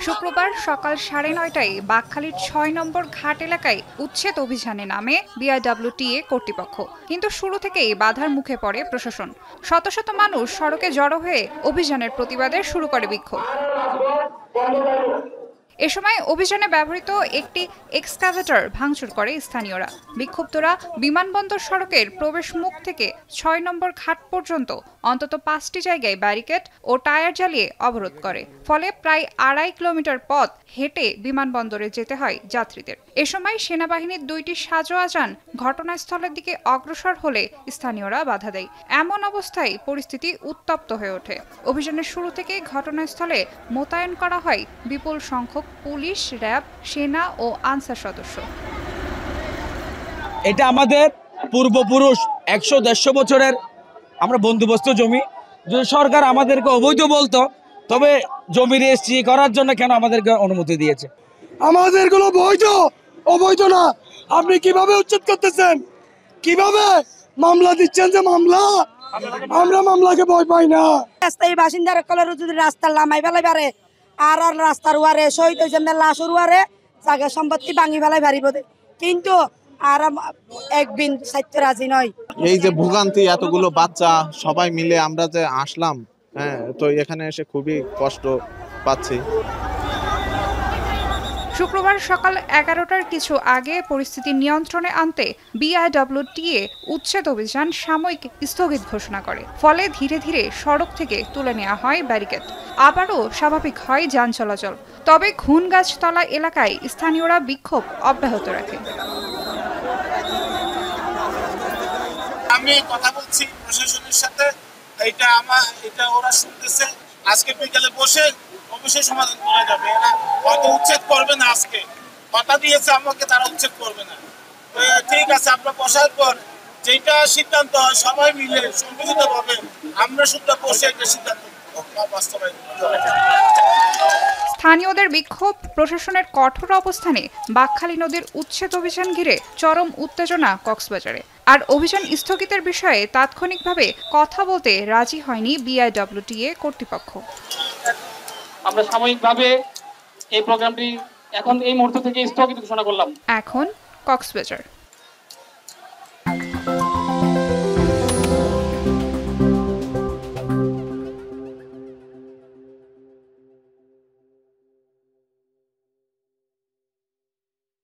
শুক্রবার সকাল 9:30টায় বাকখালীর ৬ নম্বর ঘাট এলাকায় উচ্ছেদ অভিযানে নামে বিআইডব্লিউটিএ কর্তৃপক্ষ, কিন্তু শুরু থেকেই বাধার মুখে পড়ে প্রশাসন। শত শত মানুষ সড়কে জড়ো হয়ে অভিযানের প্রতিবাদে শুরু করে বিক্ষোভ। এ সময় অভিযানে ব্যবহৃত একটি এক্সকাভেটর ভাঙচুর করে স্থানীয়রা। বিক্ষুব্ধরা বিমানবন্দর সড়কের প্রবেশ মুখ থেকে ৬ নম্বর ঘাট পর্যন্ত অন্তত 5টি জায়গায় ব্যারিকেড ও টায়ার জ্বালিয়ে অবরোধ করে। ফলে প্রায় 2.5 কিলোমিটার পথ হেঁটে বিমানবন্দরে যেতে হয় যাত্রীদের। এ সময় সেনাবাহিনীর 2টি সাঁজোয়া যান ঘটনাস্থলের দিকে অগ্রসর হলে স্থানীয়রা বাধা দেয়। এমন অবস্থায় পরিস্থিতি উত্তপ্ত হয়ে ওঠে। অভিযানের শুরু থেকে ঘটনাস্থলে মোতায়েন করা হয় বিপুল সংখ্যক পুলিশ, র্যাব, সেনা ও আনসার সদস্য। এটা আমাদের পূর্বপুরুষ 100-150 বছরের আমরা বন্দোবস্ত জমি। যদি সরকার আমাদেরকে অবৈধ বলতো, তবে জমি রেজিস্ট্রি করার জন্য কেন আমাদেরকে অনুমতি দিয়েছে? আমাদেরগুলো বৈধ, অবৈধ না। আপনি কিভাবে উচ্ছেদ করতেছেন? কিভাবে মামলা দিচ্ছেন? যে মামলা, আমরা মামলাকে ভয় পাই না। রাস্তায় বাসিন্দার কলের যদি রাস্তার লামাই ফেলাই পারে আর রাস্তার উয়ারে শহীদ হয়েছেন লাশের উয়ারে জায়গা সম্পত্তি ভাঙি ফেলাই পারিব, কিন্তু আর একদিন সাহিত্য রাজি নয়। এই যে ভোগান্তি, এতগুলো বাচ্চা সবাই মিলে আমরা যে আসলাম, তো এখানে এসে খুবই কষ্ট পাচ্ছি। শুক্রবার সকাল 11টার কিছু আগে পরিস্থিতি নিয়ন্ত্রণে আনতে বিআইডব্লিউটিএ উচ্ছেদ অভিযান সাময়িক স্থগিত ঘোষণা করে। ফলে ধীরে ধীরে সড়ক থেকে তুলে নেওয়া হয় ব্যারিকেড। আবারও স্বাভাবিক হয় যান চলাচল। তবে ঘুনগাছতলা এলাকায় স্থানীয়রা বিক্ষোভ অব্যাহত রাখে। আমি কথা বলছি প্রশাসনের সাথে, এটা ওরা শুনতেছে। আজকে বিকালে বসে অবশ্যই সমাধান করা যাবে। এরা হয়তো উচ্ছেদ করবে না, আজকে কথা দিয়েছে আমাকে, তারা উচ্ছেদ করবে না। ঠিক আছে, আমরা বসার পর যেটা সিদ্ধান্ত হয় সবাই মিলে সংগঠিতভাবে আমরা শুধু বসে একটা সিদ্ধান্ত বাস্তবায়ন। স্থানীয়দের বিক্ষোভ, প্রশাসনের কঠোর অবস্থানে বাকখালী নদীর উচ্ছেদ অভিযান ঘিরে চরম উত্তেজনা কক্সবাজারে। আর অভিযান স্থগিতের বিষয়ে তাৎক্ষণিকভাবে কথা বলতে রাজি হয়নি বিআইডব্লিউটিএ কর্তৃপক্ষ। আমরা সাময়িকভাবে এই প্রোগ্রামটি এখন এই মুহূর্ত থেকে স্থগিত ঘোষণা করলাম। এখন কক্সবাজার।